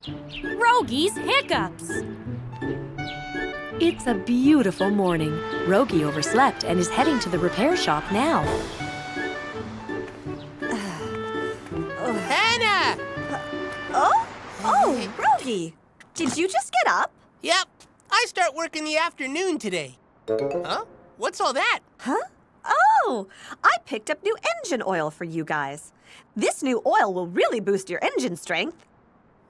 Rogi's Hiccups! It's a beautiful morning. Rogi overslept and is heading to the repair shop now. Hannah! Oh, Rogi! Did you just get up? Yep, I start work in the afternoon today. Huh? What's all that? Huh? Oh, I picked up new engine oil for you guys. This new oil will really boost your engine strength.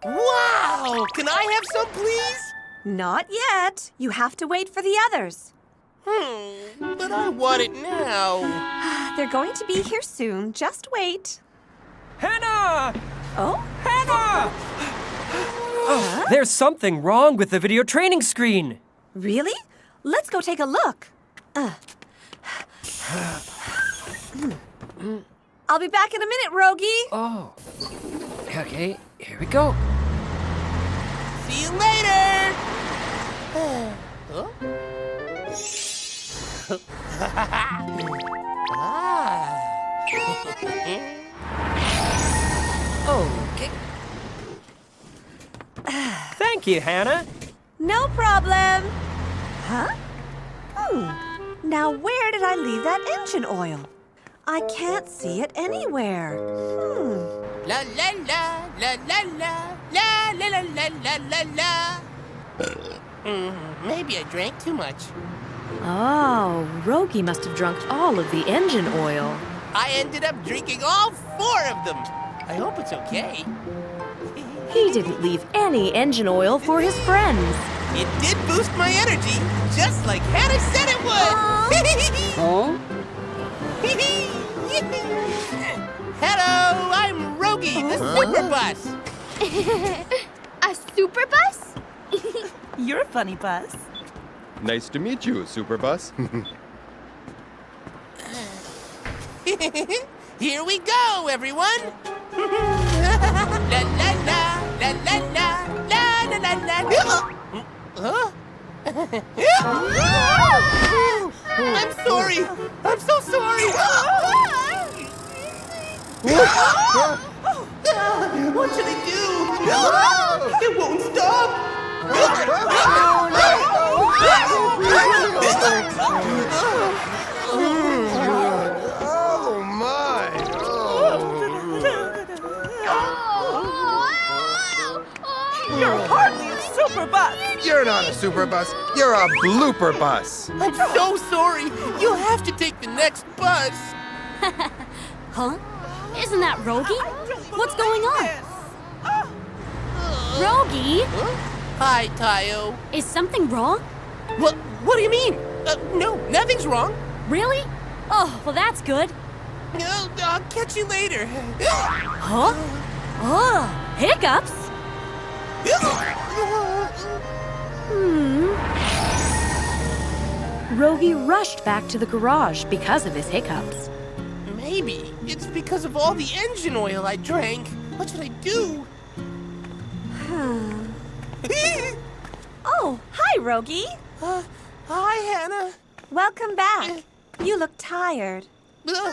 Wow! Can I have some, please? Not yet. You have to wait for the others. But I want it now. They're going to be here soon. Just wait. Hannah! Oh? Hannah! Oh, there's something wrong with the video training screen. Really? Let's go take a look. I'll be back in a minute, Rogi. Oh. Okay, here we go. See you later! Huh? Okay. Thank you, Hannah. No problem. Huh? Now where did I leave that engine oil? I can't see it anywhere. La la la la la la la la la la la la. Maybe I drank too much. Oh, Rogi must have drunk all of the engine oil. I ended up drinking all 4 of them. I hope it's okay. He didn't leave any engine oil for his friends. It did boost my energy, just like Hannah said it would. Oh? Hello, I'm Rogi, the super bus. A super bus? You're a funny bus. Nice to meet you, Superbus. Here we go, everyone. La la la la la la la la la la. Huh? I'm sorry. I'm so sorry. What should I do? It won't stop. Oh my! You're hardly a super bus. You're not a Superbus. You're a blooper bus. I'm so sorry. You'll have to take the next bus. Huh? Isn't that Rogi? What's going on? Rogi? Hi, Tayo. Is something wrong? What do you mean? No, nothing's wrong. Really? Oh, well that's good. I'll catch you later. Huh? Oh, Hiccups? Rogi rushed back to the garage because of his hiccups. Maybe it's because of all the engine oil I drank. What should I do? Oh, hi, Rogi. Hi, Hannah. Welcome back. You look tired. No.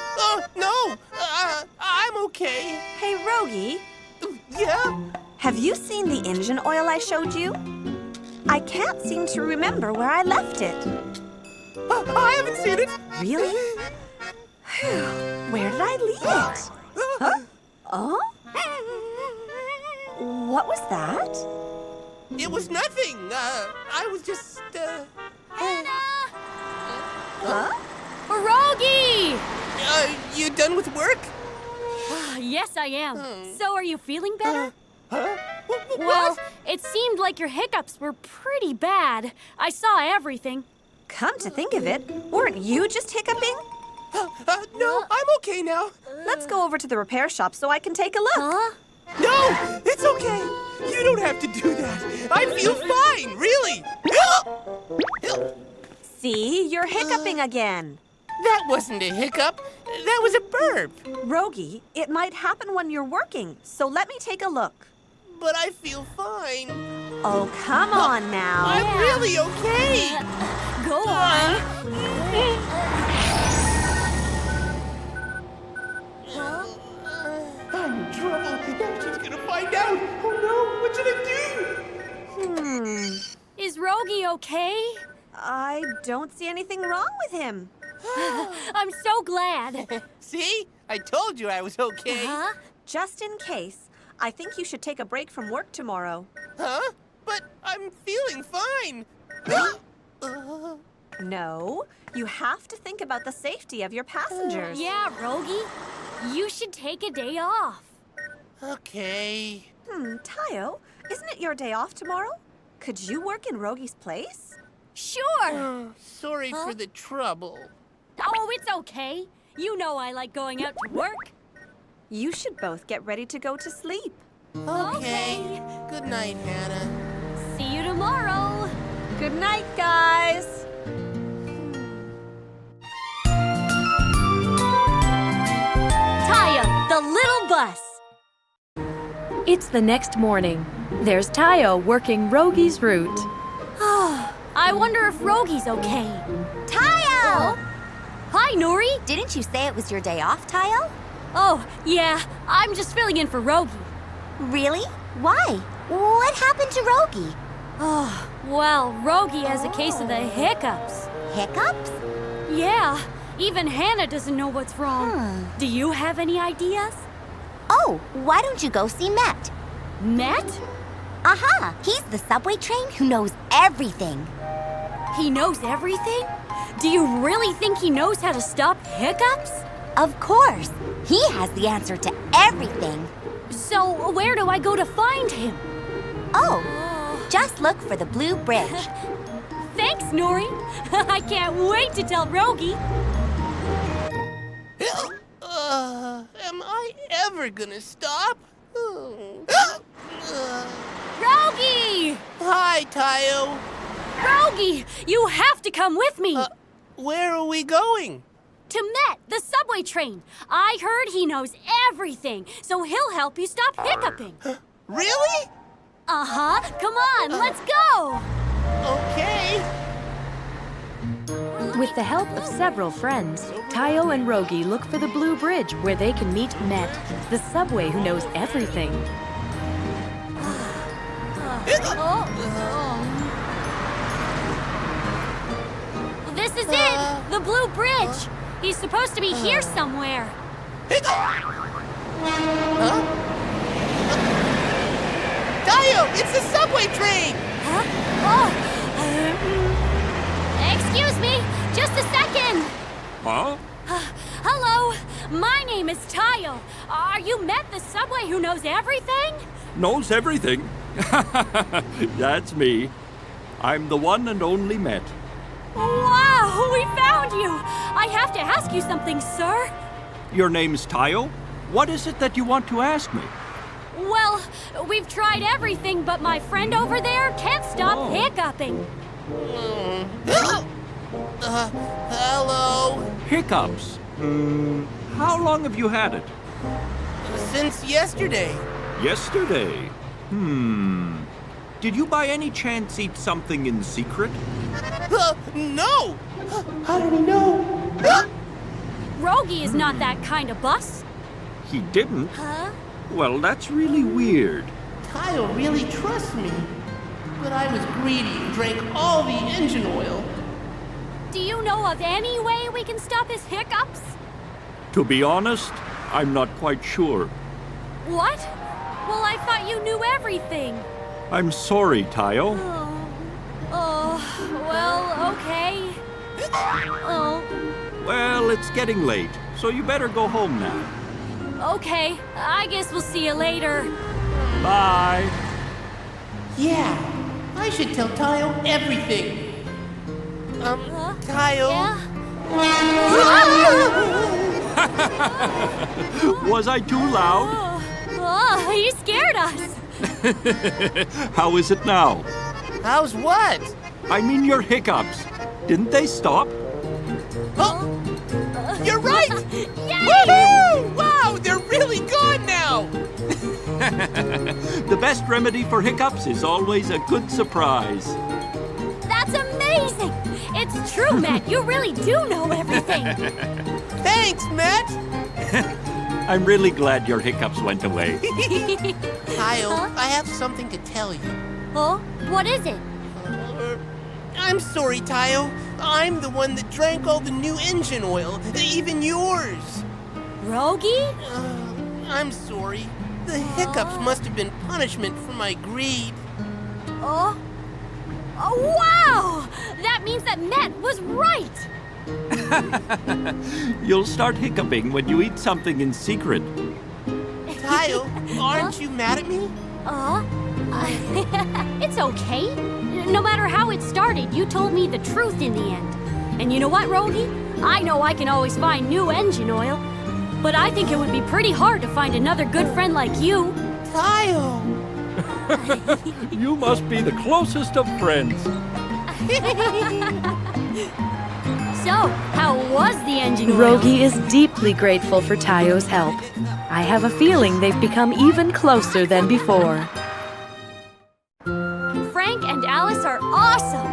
I'm okay. Hey, Rogi, Yeah? have you seen the engine oil I showed you? I can't seem to remember where I left it. I haven't seen it. Really? Where did I leave it? Huh? Oh? What was that? It was nothing. I was just, Huh? Rogi! You done with work? Yes, I am. So are you feeling better? Huh? Well, it seemed like your hiccups were pretty bad. I saw everything. Come to think of it, weren't you just hiccuping? No, I'm okay now. Let's go over to the repair shop so I can take a look. Huh? No, it's okay. You don't have to do that. I feel fine, really. See, you're hiccuping again. That wasn't a hiccup. That was a burp. Rogi, it might happen when you're working, so let me take a look. But I feel fine. Oh, come on now. I'm really okay. Go on. I'm in trouble. Now she's gonna find out. Oh no, what should I do? okay? I don't see anything wrong with him. I'm so glad. See? I told you I was okay. Huh? Just in case, I think you should take a break from work tomorrow. Huh? But I'm feeling fine. No, you have to think about the safety of your passengers. Yeah, Rogi. You should take a day off. Okay. Tayo, isn't it your day off tomorrow? Could you work in Rogi's place? Sure. Sorry for the trouble. Oh, it's okay. You know I like going out to work. You should both get ready to go to sleep. Okay. Good night, Hannah. See you tomorrow. Good night, guys. Taya, the little bus. It's the next morning. There's Tayo working Rogi's route. I wonder if Rogi's okay. Tayo! Hi, Nori. Didn't you say it was your day off, Tayo? Oh, yeah. I'm just filling in for Rogi. Really? Why? What happened to Rogi? Oh, well, Rogi has a case of the hiccups. Hiccups? Yeah, even Hannah doesn't know what's wrong. Do you have any ideas? Oh, why don't you go see Matt? Matt? Aha! He's the subway train who knows everything. He knows everything? Do you really think he knows how to stop hiccups? Of course. He has the answer to everything. So, where do I go to find him? Oh, just look for the blue bridge. Thanks, Nori. I can't wait to tell Rogi. Am I ever gonna stop? Rogi! Hi, Tayo. Rogi, you have to come with me. Where are we going? To Met, the subway train. I heard he knows everything, so he'll help you stop hiccuping. Really? Uh-huh. Come on, let's go. Okay. With the help of several friends, Tayo and Rogi look for the blue bridge where they can meet Met, the subway who knows everything. This is it, the blue bridge. He's supposed to be here somewhere. Huh? Tayo, it's the subway train! Huh? Oh. Excuse me, just a second. Huh? Hello, my name is Tayo. Are you Met, the subway who knows everything? Knows everything? That's me. I'm the one and only Met. Wow, we found you. I have to ask you something, sir. Your name's Tayo? What is it that you want to ask me? Well, we've tried everything, but my friend over there can't stop hiccuping. Hello? Hiccups. How long have you had it? Since yesterday. Yesterday. Did you by any chance eat something in secret? No! How did he know? Rogi is not that kind of bus. He didn't? Huh? Well, that's really weird. Tayo really trusts me. But I was greedy and drank all the engine oil. Do you know of any way we can stop his hiccups? To be honest, I'm not quite sure. What? Well, I thought you knew everything. I'm sorry, Tayo. Well, okay. Oh, Well, it's getting late, so you better go home now. okay. I guess we'll see you later. Bye. Yeah, I should tell Tayo everything. Tayo. Yeah? Was I too loud? Oh, you scared us. How is it now? How's what? I mean your hiccups. Didn't they stop? Oh, you're right! Yay! Woohoo! Wow, they're really gone now! The best remedy for hiccups is always a good surprise. That's amazing. It's true, Matt. You really do know everything. Thanks, Matt! I'm really glad your hiccups went away. Tayo, I have something to tell you. Oh, what is it? I'm sorry, Tayo. I'm the one that drank all the new engine oil, even yours. Rogi? I'm sorry. The hiccups must have been punishment for my greed. Oh, wow! That means that Met was right! You'll start hiccuping when you eat something in secret. Tayo, aren't you mad at me? It's okay. No matter how it started, you told me the truth in the end. And you know what, Rogi? I know I can always find new engine oil, but I think it would be pretty hard to find another good friend like you. Tayo! You must be the closest of friends. So, how was the engine oil? Rogi is deeply grateful for Tayo's help. I have a feeling they've become even closer than before. Frank and Alice are awesome!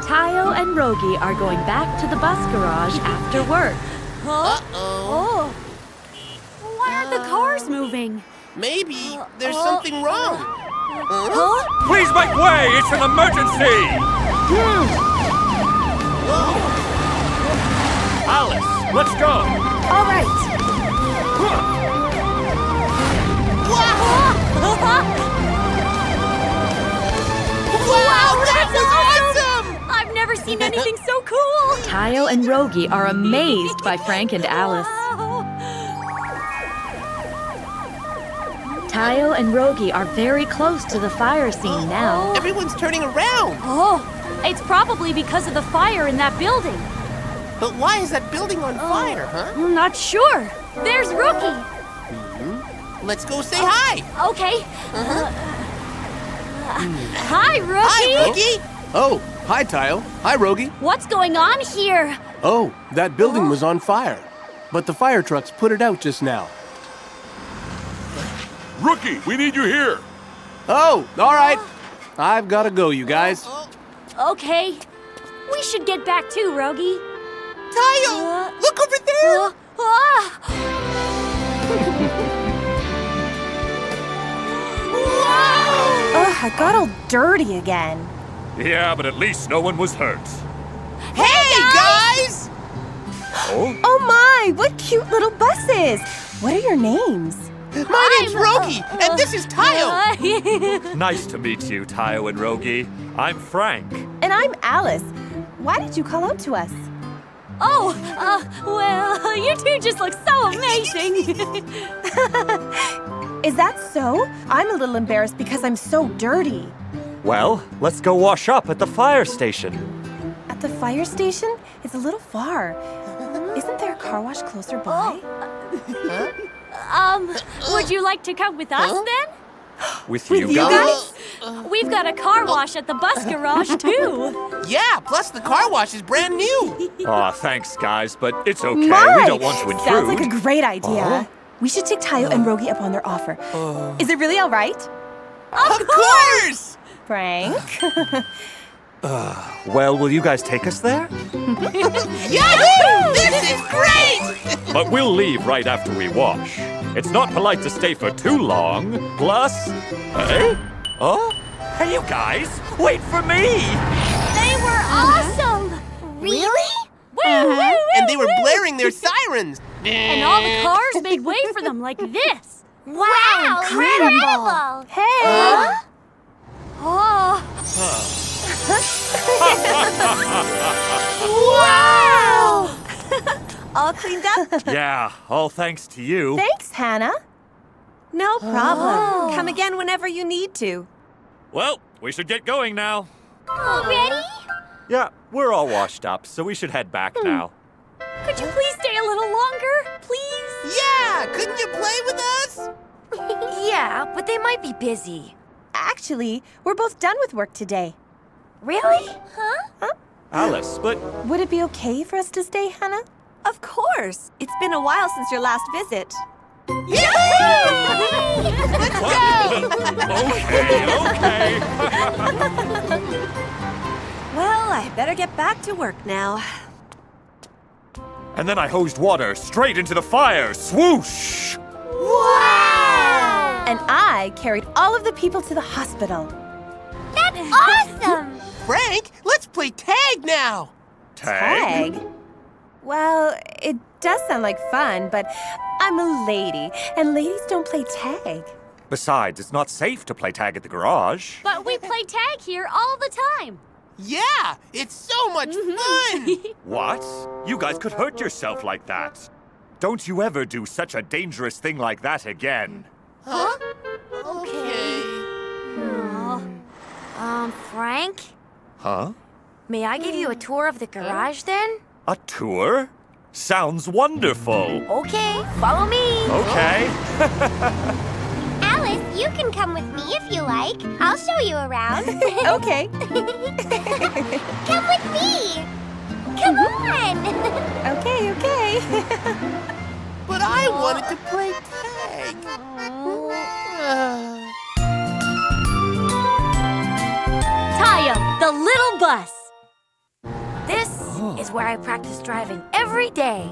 Tayo and Rogi are going back to the bus garage after work. Huh? Uh-oh. Oh. Why aren't the cars moving? Maybe there's something wrong. Huh? Please make way! It's an emergency! Alice, let's go! All right. Wow, that's awesome! I've never seen anything so cool! Tayo and Rogi are amazed by Frank and Alice. Tayo and Rogi are very close to the fire scene now. Everyone's turning around. Oh, it's probably because of the fire in that building. But why is that building on fire, huh? I'm not sure. There's Rookie. Let's go say hi. Okay. Hi, Rookie. Hi, Rogi. Oh, hi, Tayo. Hi, Rogi. What's going on here? Oh, that building was on fire. But the fire trucks put it out just now. Rookie, we need you here! Oh, all right. I've got to go, you guys. Okay. We should get back too, Rogi. Tayo, look over there. Ugh, I got all dirty again. Yeah, but at least no one was hurt. Hey, guys! Oh? Oh my, what cute little buses. What are your names? My name's Rogi, and this is Tayo. Nice to meet you, Tayo and Rogi. I'm Frank. And I'm Alice. Why did you call out to us? Oh, well, you two just look so amazing. Is that so? I'm a little embarrassed because I'm so dirty. Well, let's go wash up at the fire station. At the fire station? It's a little far. Isn't there a car wash closer by? Would you like to come with us then? With you guys? We've got a car wash at the bus garage too. Yeah, plus the car wash is brand new. Aw, thanks, guys, but it's okay. My! We don't want to intrude. Sounds like a great idea. We should take Tayo and Rogi up on their offer. Is it really all right? Of course! Frank? Well, will you guys take us there? Yahoo! This is great! But we'll leave right after we wash. It's not polite to stay for too long. Plus... Hey? Oh? Hey, you guys! Wait for me! They were awesome. Really? Woo, woo, woo, And they were woo. blaring their sirens. And all the cars made way for them like this. Wow, incredible! Hey! Oh. Wow! All cleaned up? Yeah, all thanks to you. Thanks, Hannah. No problem. Come again whenever you need to. Well, we should get going now. Already? Yeah, we're all washed up, so we should head back now. Could you please stay a little longer, please? Yeah, couldn't you play with us? Yeah, but they might be busy. Actually, we're both done with work today. Really? Alice, but Would it be okay for us to stay, Hannah? Of course. It's been a while since your last visit. Let's go! Okay. Well, I better get back to work now. And then I hosed water straight into the fire. Swoosh! And I carried all of the people to the hospital. That's awesome! Frank, let's play tag now. Tag? Well, it does sound like fun, but I'm a lady, and ladies don't play tag. Besides, it's not safe to play tag at the garage. But we play tag here all the time. Yeah, it's so much fun. What? You guys could hurt yourself like that. Don't you ever do such a dangerous thing like that again. Huh? Okay. Frank? Huh? May I give you a tour of the garage then? A tour? Sounds wonderful. Okay, follow me. Okay. Alice, you can come with me if you like. I'll show you around. Okay. Come with me. Come on. Okay. But I wanted to play tag. Tayo, the little bus. This is where I practice driving every day.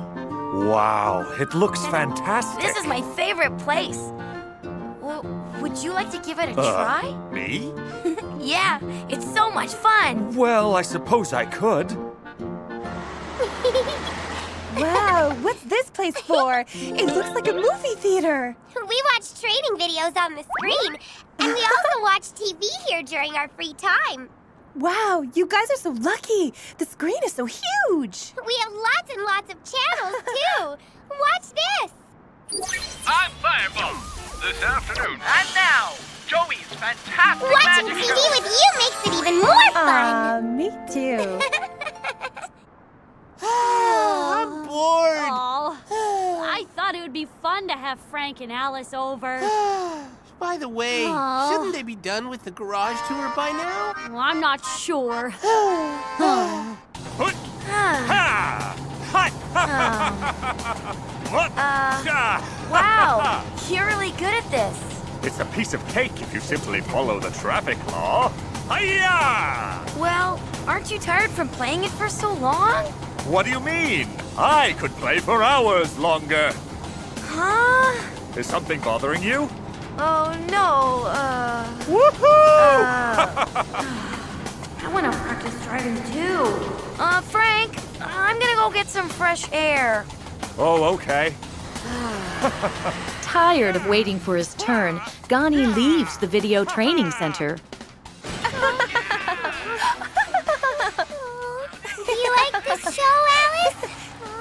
Wow, it looks fantastic. This is my favorite place. Well, would you like to give it a try? Me? Yeah, it's so much fun. Well, I suppose I could. Wow, what's this place for? It looks like a movie theater. We watch training videos on the screen, and we also watch TV here during our free time. Wow, you guys are so lucky. The screen is so huge. We have lots and lots of channels, too. Watch this. I'm Fireball. This afternoon. And now, Joey's fantastic Watching magic TV show. with you makes it even more fun. Me too. I'm bored. Oh, I thought it would be fun to have Frank and Alice over. By the way, shouldn't they be done with the garage tour by now? Well, I'm not sure. Hut! Ha! Hut! What? Wow, you're really good at this. It's a piece of cake if you simply follow the traffic law. Hiya! Well, aren't you tired from playing it for so long? What do you mean? I could play for hours longer. Huh? Is something bothering you? Oh, no, Woohoo! I want to practice driving too. Frank, I'm gonna go get some fresh air. Oh, okay. Tired of waiting for his turn, Gani leaves the video training center. Do you like this show, Alice?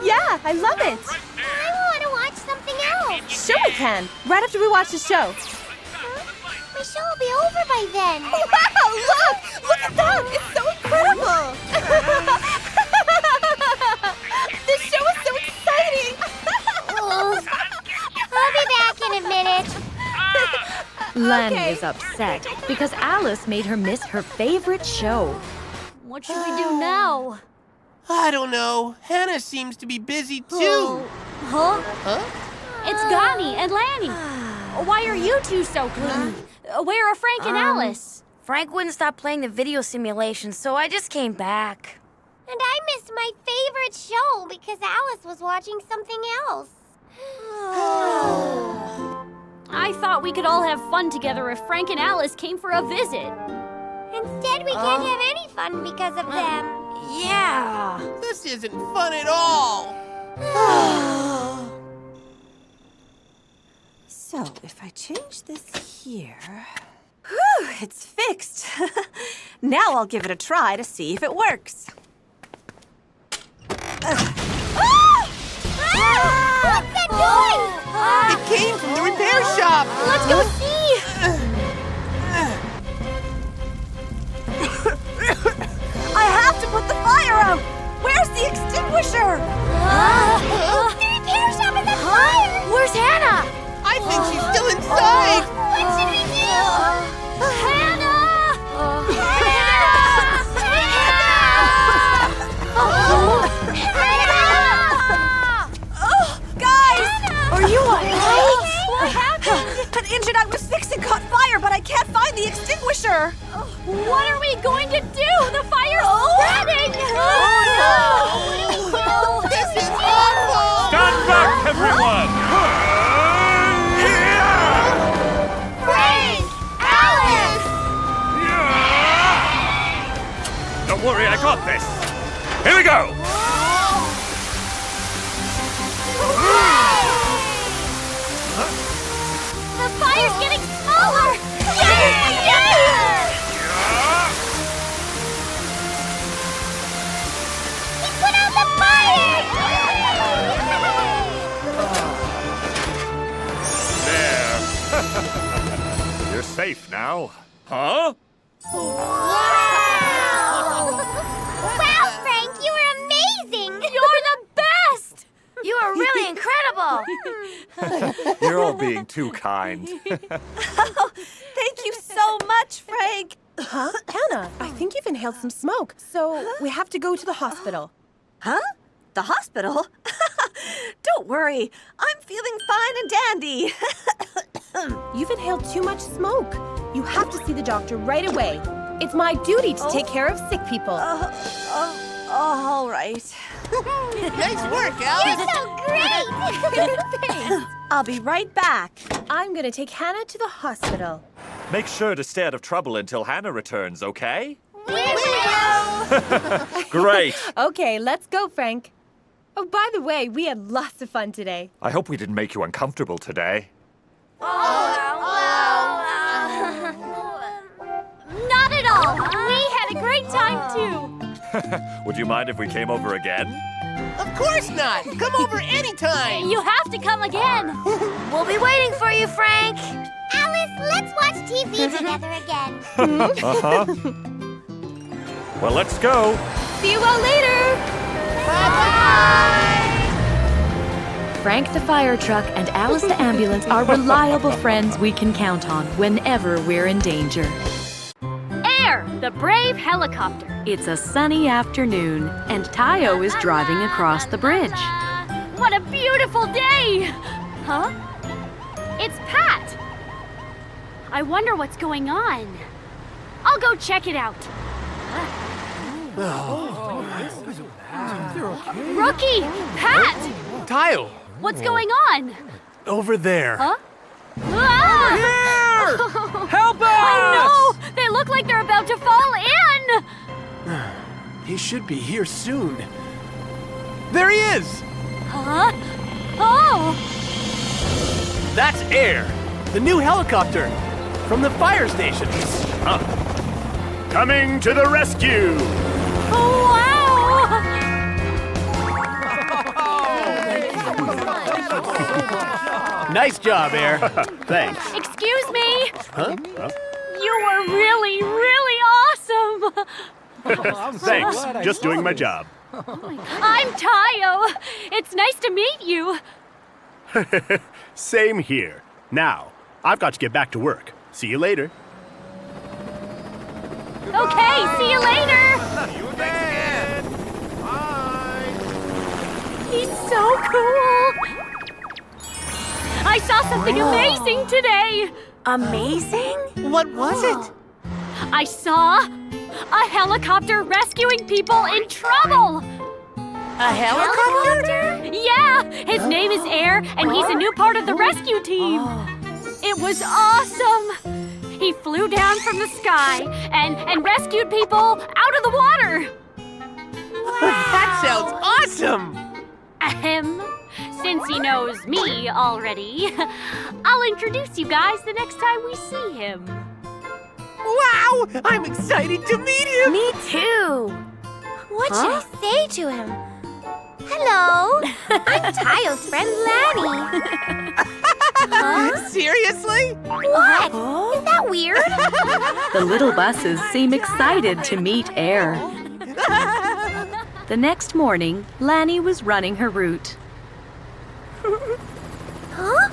Yeah, I love it. I want to watch something else. Sure we can. Right after we watch the show. My show will be over by then. Wow, look! Look at that! It's so incredible! This show is so exciting! I'll be back in a minute. Lani is upset because Alice made her miss her favorite show. What should we do now? I don't know. Hannah seems to be busy too. Huh? Huh? It's Gani and Lani. Why are you two so clingy? Where are Frank and Alice? Frank wouldn't stop playing the video simulation, so I just came back. And I missed my favorite show because Alice was watching something else. I thought we could all have fun together if Frank and Alice came for a visit. Instead, we can't have any fun because of them. Yeah. This isn't fun at all. So, if I change this here... Whew, it's fixed. Now I'll give it a try to see if it works. What's that noise? It came from the repair shop. Let's go see. I have to put the fire out! Where's the extinguisher? The repair shop is on fire. Where's Hannah? I think she's still inside. What should we do? Hannah! Guys! Are you alright? What happened? An engine I was fixing caught fire, but I can't find the extinguisher! What are we going to do? The fire's spreading! Oh, no! This is awful! Stand back, everyone! Frank! Alice! worry, I got this. Here we go. The fire's getting smaller! Yay! He put out the fire! There. You're safe now. Huh? Wow, Frank, you were amazing! You're the best! You are really incredible! You're all being too kind. Thank you so much, Frank. Huh? Hannah, I think you've inhaled some smoke, so we have to go to the hospital. Huh? The hospital? Don't worry. I'm feeling fine and dandy. You've inhaled too much smoke. You have to see the doctor right away. It's my duty to take care of sick people. All right. Nice work, Alice. You're so great! Thanks. I'll be right back. I'm gonna take Hannah to the hospital. Make sure to stay out of trouble until Hannah returns, okay? We will! Great. Okay, let's go, Frank. Oh, by the way, we had lots of fun today. I hope we didn't make you uncomfortable today. Not at all! We had a great time, too! Would you mind if we came over again? Of course not. Come over anytime. You have to come again! We'll be waiting for you, Frank. Alice, let's watch TV together again. Uh-huh. Well, let's go. See you all later! Bye-bye! Frank the fire truck and Alice the ambulance are reliable friends we can count on whenever we're in danger. Air, the brave helicopter. It's a sunny afternoon, and Tayo is driving across the bridge. What a beautiful day! Huh? It's Pat! I wonder what's going on. I'll go check it out. Rookie! Pat! Tayo, What's going on? over there. Huh? Ah! Help us! Oh no! They look like they're about to fall in! He should be here soon. There he is! Huh? Oh! That's Air, the new helicopter from the fire station. Coming to the rescue! Oh, wow! Nice job, Air. Thanks. Excuse me! Huh? You were really, really awesome! Thanks. Just doing my job. I'm Tayo. It's nice to meet you. Same here. Now, I've got to get back to work. See you later. Okay, see you later. You again. Bye. He's so cool. I saw something amazing today. Amazing? What was it? I saw a helicopter rescuing people in trouble. A helicopter? Yeah, his name is Air, and he's a new part of the rescue team. It was awesome. He flew down from the sky and rescued people out of the water. That sounds awesome. Ahem. Since he knows me already, I'll introduce you guys the next time we see him. Wow! I'm excited to meet him. Me too. What should I say to him? Hello, I'm Tayo's friend Lani. Seriously? What? Is that weird? The little buses seem excited to meet Air. The next morning, Lani was running her route. Huh?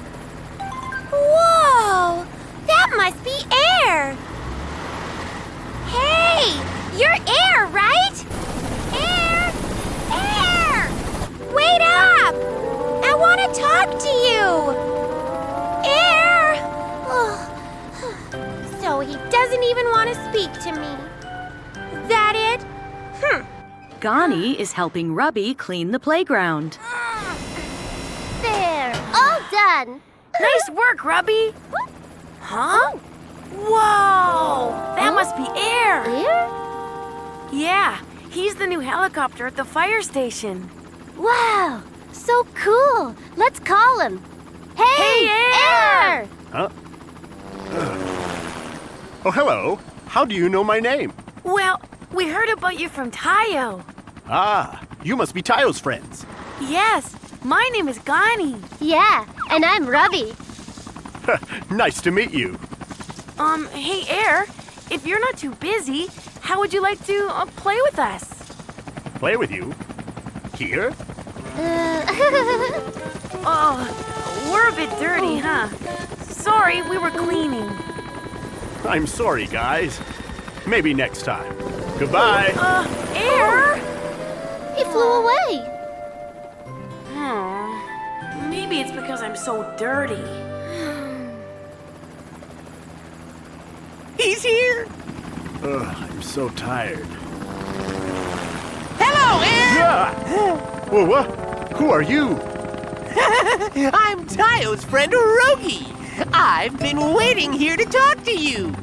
Whoa! That must be Air! Hey! You're Air, right? Air! Air! Wait up! I want to talk to you! Air! So he doesn't even want to speak to me. Is that it? Gani is helping Rubby clean the playground. There, all done. Nice work, Rubby. Huh? Whoa! That must be Air. Air? Yeah, he's the new helicopter at the fire station. Wow, so cool. Let's call him. Hey, Air! Huh? Oh, hello. How do you know my name? Well, we heard about you from Tayo. Ah, you must be Tayo's friends. Yes, my name is Gani. Yeah, and I'm Rogi. Nice to meet you. Hey, Air, if you're not too busy, how would you like to play with us? Play with you? Here? Oh, we're a bit dirty, huh? Sorry, we were cleaning. I'm sorry, guys. Maybe next time. Goodbye. Air? He flew away. Maybe it's because I'm so dirty. He's here. I'm so tired. Hello, Air. Yeah. Well, what? Who are you? I'm Tayo's friend Rogi. I've been waiting here to talk to you.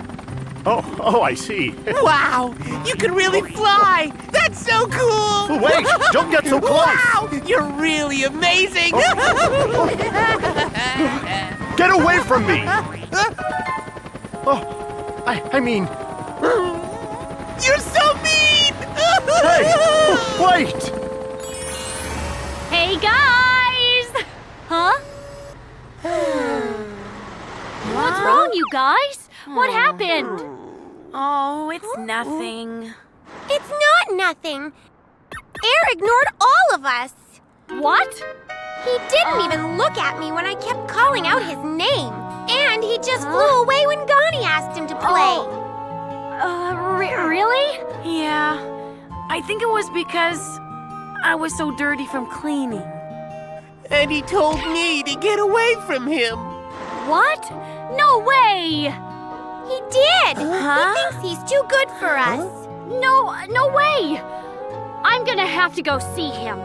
Oh, I see. Wow, you can really fly. That's so cool. Wait, don't get so close. Wow, you're really amazing. Get away from me. Oh, I mean... You're so mean. Hey, wait. Hey, guys! Huh? What's wrong, you guys? What happened? Oh, it's nothing. It's not nothing. Air ignored all of us. What? He didn't even look at me when I kept calling out his name. And he just flew away when Gani asked him to play. Really? Yeah, I think it was because I was so dirty from cleaning. And he told me to get away from him. What? No way! He did! Huh? He thinks he's too good for us. No way! I'm gonna have to go see him.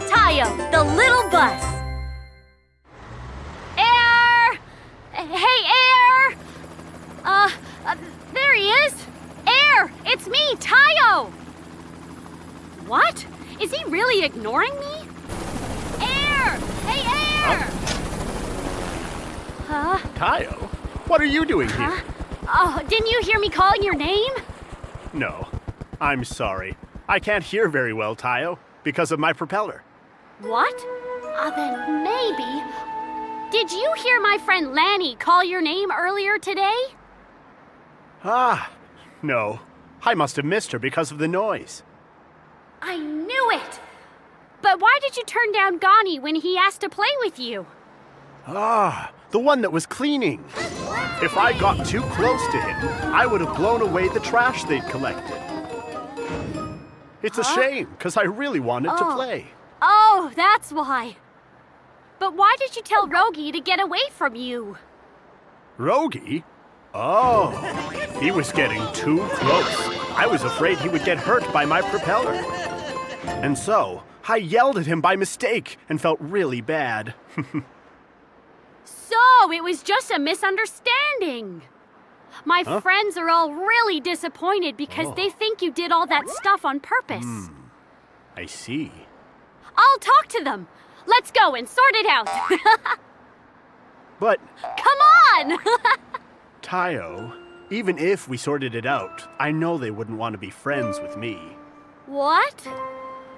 Tayo, the little bus. Air! Hey, Air! There he is. Air, it's me, Tayo! What? Is he really ignoring me? Air! Hey, Air! Huh? Tayo, what are you doing here? Oh, didn't you hear me calling your name? No, I'm sorry. I can't hear very well, Tayo, because of my propeller. What? Then maybe. Did you hear my friend Lani call your name earlier today? Ah, no. I must have missed her because of the noise. I knew it! But why did you turn down Gani when he asked to play with you? Ah, the one that was cleaning. If I got too close to him, I would have blown away the trash they'd collected. It's a shame, because I really wanted to play. Oh, that's why. But why did you tell Rogi to get away from you? Rogi? Oh, he was getting too close. I was afraid he would get hurt by my propeller. And so, I yelled at him by mistake and felt really bad. So, it was just a misunderstanding. My friends are all really disappointed because they think you did all that stuff on purpose. I see. I'll talk to them. Let's go and sort it out. But, Come on! Tayo, even if we sorted it out, I know they wouldn't want to be friends with me. What?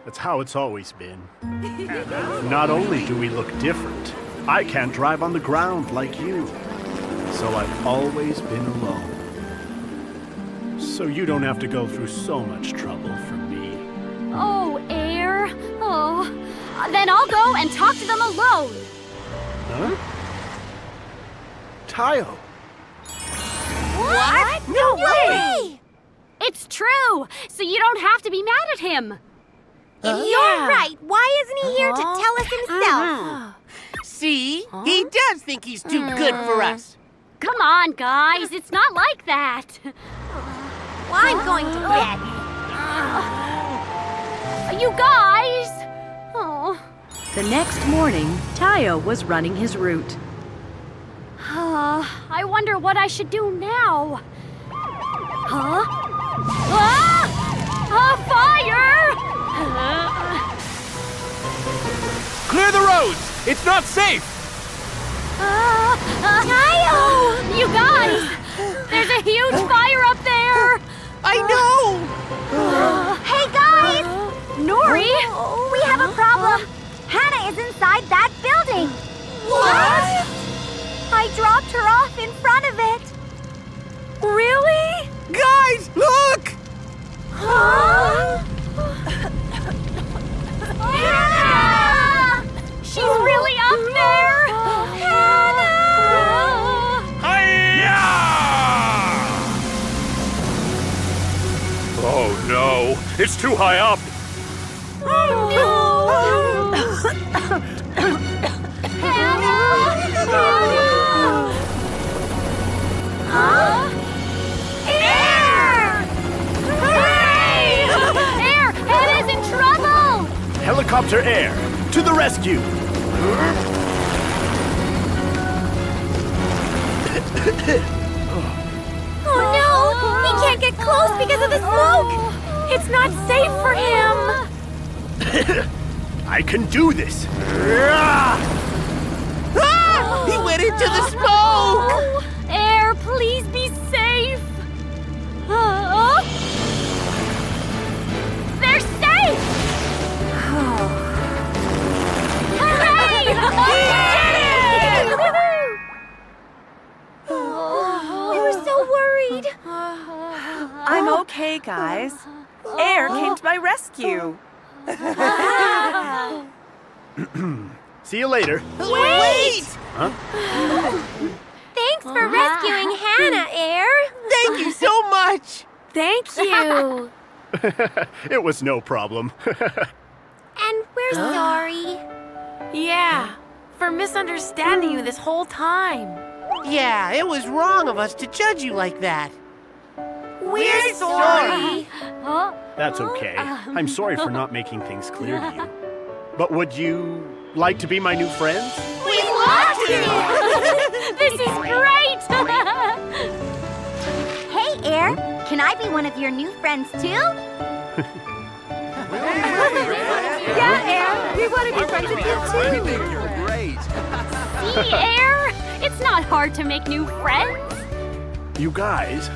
That's how it's always been. Not only do we look different, I can't drive on the ground like you. So I've always been alone. So you don't have to go through so much trouble for me. Oh, Air. Oh. Then I'll go and talk to them alone. Huh? Tayo. What? No way! It's true. So you don't have to be mad at him. You're right. Why isn't he here to tell us himself? See? He does think he's too good for us. Come on, guys. It's not like that. Well, I'm going to bed. You guys. Oh. The next morning, Tayo was running his route. I I wonder what I should do now. Huh? Ah! A fire! Clear the roads! It's not safe! Tayo! You guys! There's a huge fire up there! I know! Hey, guys! Nori? We have a problem. Hannah is inside that building. What? I dropped her off in front of it. Really? Guys, look! Huh? Hannah! She's really up there! Hannah! Hi-ya! Oh no, it's too high up. Huh? Air! Hooray! Air! Hannah's in trouble! Helicopter Air, to the rescue! Oh no! He can't get close because of the smoke! It's not safe for him! I can do this! Ah! He went into the smoke! Air, please be safe! They're safe! Hooray! We did it! We were so worried. I'm okay, guys. Air came to my rescue. See you later. Wait! Huh? Thanks for rescuing Hannah, Air. Thank you so much! Thank you. It was no problem. And we're sorry. Yeah, for misunderstanding you this whole time. Yeah, it was wrong of us to judge you like that. We're sorry. That's okay. I'm sorry for not making things clear to you. But would you like to be my new friends? We want to! This is great! Hey, Air. Can I be one of your new friends, too? Yeah, Air, we want to be friends with you too. You're great. See, Air? It's not hard to make new friends. You guys?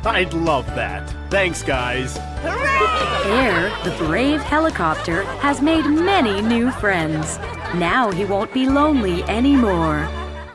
I'd love that. Thanks, guys. Air, the brave helicopter, has made many new friends. Now he won't be lonely anymore.